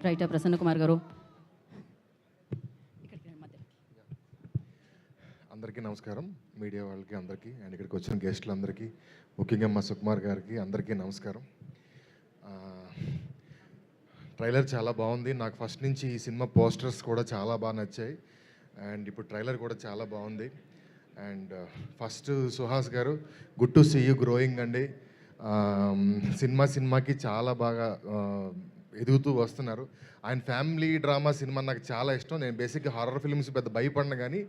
Writer Prasanna Kumar గారు. అందరికీ నమస్కారం, మీడియా వాళ్ళకి అందరికీ అండ్ ఇక్కడికి వచ్చిన గెస్టులందరికీ, ముఖ్యంగా మా సుకుమార్ గారికి అందరికీ నమస్కారం. ట్రైలర్ చాలా బాగుంది. నాకు ఫస్ట్ నుంచి ఈ సినిమా పోస్టర్స్ కూడా చాలా బాగా నచ్చాయి అండ్ ఇప్పుడు ట్రైలర్ కూడా చాలా బాగుంది. అండ్ ఫస్ట్ సుహాస్ గారు, good to see you growing అండి. సినిమాకి చాలా బాగా ఎదుగుతూ వస్తున్నారు. ఆయన ఫ్యామిలీ డ్రామా సినిమా నాకు చాలా ఇష్టం. నేను బేసిక్గా హారర్ ఫిల్మ్స్ పెద్ద భయపడిన, కానీ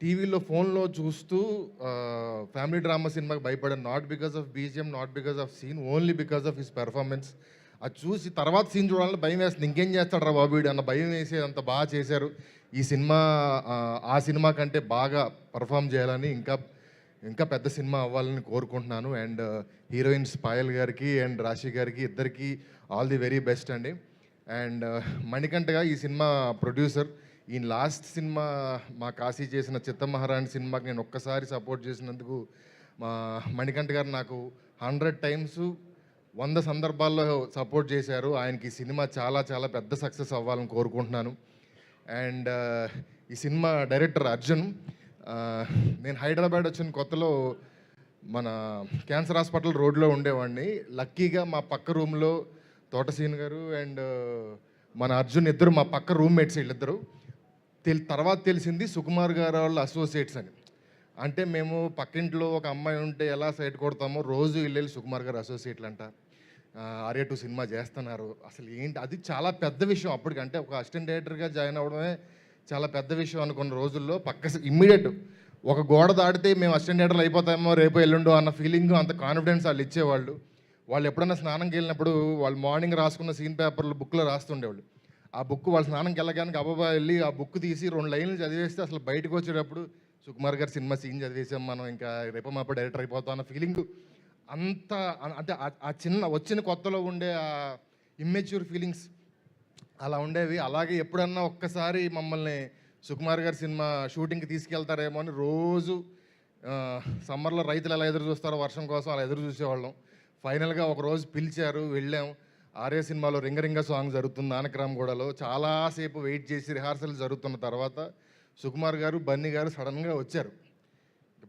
టీవీలో ఫోన్లో చూస్తూ ఫ్యామిలీ డ్రామా సినిమాకి భయపడాను. Not because of BGM, not because of scene, only because of his performance. అది చూసి తర్వాత సీన్ చూడాలని భయం వేస్తుంది, ఇంకేం చేస్తాడు రా బాబు అన్న భయం వేసి అంత బాగా చేశారు. ఈ సినిమా ఆ సినిమా కంటే బాగా పర్ఫామ్ చేయాలని, ఇంకా పెద్ద సినిమా అవ్వాలని కోరుకుంటున్నాను. అండ్ హీరోయిన్స్ పాయల్ గారికి అండ్ రాశి గారికి ఇద్దరికి ఆల్ ది వెరీ బెస్ట్ అండి. అండ్ మణికంఠగా ఈ సినిమా ప్రొడ్యూసర్. ఈయన లాస్ట్ సినిమా మా కాశీ చేసిన చిత్తమహారాణి సినిమాకి నేను ఒక్కసారి సపోర్ట్ చేసినందుకు మా మణికంఠ గారు నాకు 100 times 100 సందర్భాల్లో సపోర్ట్ చేశారు. ఆయనకి ఈ సినిమా చాలా చాలా పెద్ద సక్సెస్ అవ్వాలని కోరుకుంటున్నాను. అండ్ ఈ సినిమా డైరెక్టర్ అర్జున్. నేను హైదరాబాద్ వచ్చిన కొత్తలో మన క్యాన్సర్ హాస్పిటల్ రోడ్లో ఉండేవాడిని. లక్కీగా మా పక్క రూమ్లో తోటసీన్ గారు అండ్ మన అర్జున్ ఇద్దరు మా పక్క రూమ్మేట్స్. వీళ్ళిద్దరు తర్వాత తెలిసింది సుకుమార్ గారు వాళ్ళ అసోసియేట్స్ అని. అంటే మేము పక్కింట్లో ఒక అమ్మాయి ఉంటే ఎలా సైట్ కొడతామో రోజు వెళ్ళి సుకుమార్ గారు అసోసియేట్లు అంట. ఆర్య 2 సినిమా చేస్తున్నారు. అసలు ఏంటి అది చాలా పెద్ద విషయం. అప్పటికంటే ఒక అసిస్టెంట్ డైరెక్టర్గా జాయిన్ అవ్వడమే చాలా పెద్ద విషయం అనుకున్న రోజుల్లో ఇమ్మీడియట్ ఒక గోడ దాటితే మేము అసిస్టెంట్ డైరెక్టర్లు అయిపోతామో రేపు ఎల్లుండో అన్న ఫీలింగ్, అంత కాన్ఫిడెన్స్ వాళ్ళు ఇచ్చేవాళ్ళు. వాళ్ళు ఎప్పుడైనా స్నానంకి వెళ్ళినప్పుడు వాళ్ళు మార్నింగ్ రాసుకున్న సీన్ పేపర్లు బుక్లో రాస్తుండేవాళ్ళు. ఆ బుక్ వాళ్ళ స్నానంకి వెళ్ళగానే అబ్బాబా వెళ్ళి ఆ బుక్ తీసి 2 లైన్లు చదివేస్తే అసలు బయటకు వచ్చేటప్పుడు సుకుమార్ గారు సినిమా సీన్ చదివేసాం మనం, ఇంకా రేపు మాపో డైరెక్టర్ అయిపోతాం అన్న ఫీలింగ్. అంత అంటే ఆ చిన్న వచ్చిన కొత్తలో ఉండే ఆ ఇమ్మెచ్యూర్ ఫీలింగ్స్ అలా ఉండేవి. అలాగే ఎప్పుడన్నా ఒక్కసారి మమ్మల్ని సుకుమార్ గారి సినిమా షూటింగ్కి తీసుకెళ్తారేమో అని రోజు సమ్మర్లో రైతులు ఎలా ఎదురు చూస్తారో వర్షం కోసం అలా ఎదురు చూసేవాళ్ళం. ఫైనల్గా ఒకరోజు పిలిచారు, వెళ్ళాం. ఆర్య సినిమాలో రింగ సాంగ్ జరుగుతుంది నానక్రామ్గూడలో. చాలాసేపు వెయిట్ చేసి రిహార్సల్ జరుగుతున్న తర్వాత సుకుమార్ గారు, బన్నీ గారు సడన్గా వచ్చారు.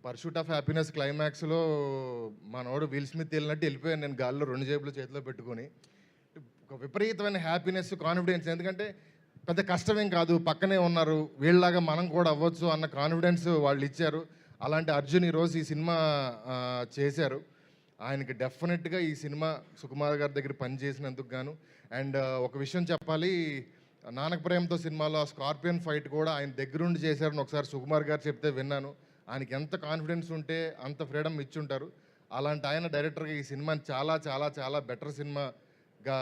పర్సూట్ ఆఫ్ హ్యాపీనెస్ క్లైమాక్స్లో మనోడు విల్ స్మిత్ వెళ్ళినట్టు వెళ్ళిపోయాను నేను గాల్లో 2 జేబులు చేతిలో పెట్టుకొని. ఒక విపరీతమైన హ్యాపీనెస్, కాన్ఫిడెన్స్. ఎందుకంటే పెద్ద కష్టమేం కాదు, పక్కనే ఉన్నారు, వీళ్ళలాగా మనం కూడా అవ్వచ్చు అన్న కాన్ఫిడెన్స్ వాళ్ళు ఇచ్చారు. అలాంటి అర్జున్ ఈరోజు ఈ సినిమా చేశారు. ఆయనకి డెఫినెట్గా ఈ సినిమా సుకుమార్ గారి దగ్గర పనిచేసినందుకు గాను. అండ్ ఒక విషయం చెప్పాలి, నానక ప్రేమతో సినిమాలో ఆ స్కార్పియన్ ఫైట్ కూడా ఆయన దగ్గరుండి చేశారని ఒకసారి సుకుమార్ గారు చెప్తే విన్నాను. ఆయనకి ఎంత కాన్ఫిడెన్స్ ఉంటే అంత ఫ్రీడమ్ ఇచ్చుంటారు. అలాంటి ఆయన డైరెక్టర్గా ఈ సినిమాని చాలా చాలా చాలా బెటర్ సినిమాగా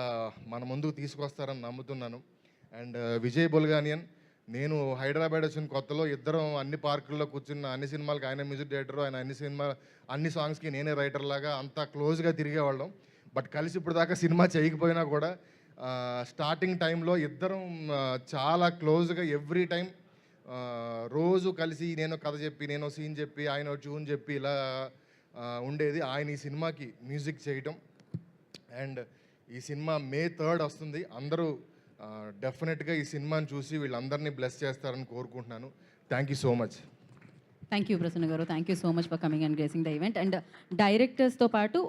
మన ముందుకు తీసుకొస్తారని నమ్ముతున్నాను. అండ్ విజయ్ బొల్గానియన్, నేను హైదరాబాద్ వచ్చిన కొత్తలో ఇద్దరం అన్ని పార్కుల్లో కూర్చున్న, అన్ని సినిమాలకి ఆయన మ్యూజిక్ డైరెక్టర్, ఆయన అన్ని సాంగ్స్కి నేనే రైటర్ లాగా అంతా క్లోజ్గా తిరిగేవాళ్ళం. బట్ కలిసి ఇప్పుడు దాకా సినిమా చేయకపోయినా కూడా స్టార్టింగ్ టైంలో ఇద్దరం చాలా క్లోజ్గా ఎవ్రీ టైం రోజు కలిసి నేను కథ చెప్పి, నేను సీన్ చెప్పి, ఆయన ట్యూన్ చెప్పి ఇలా ఉండేది. ఆయన ఈ సినిమాకి మ్యూజిక్ చేయటం. అండ్ ఈ సినిమా May 3rd వస్తుంది. అందరూ డెఫినెట్గా ఈ సినిమాని చూసి వీళ్ళందరినీ బ్లెస్ చేస్తారని కోరుకుంటున్నాను. Thank you so much. Thank you Prasanna garu. Thank you so much for coming and gracing the event. And డైరెక్టర్స్తో పాటు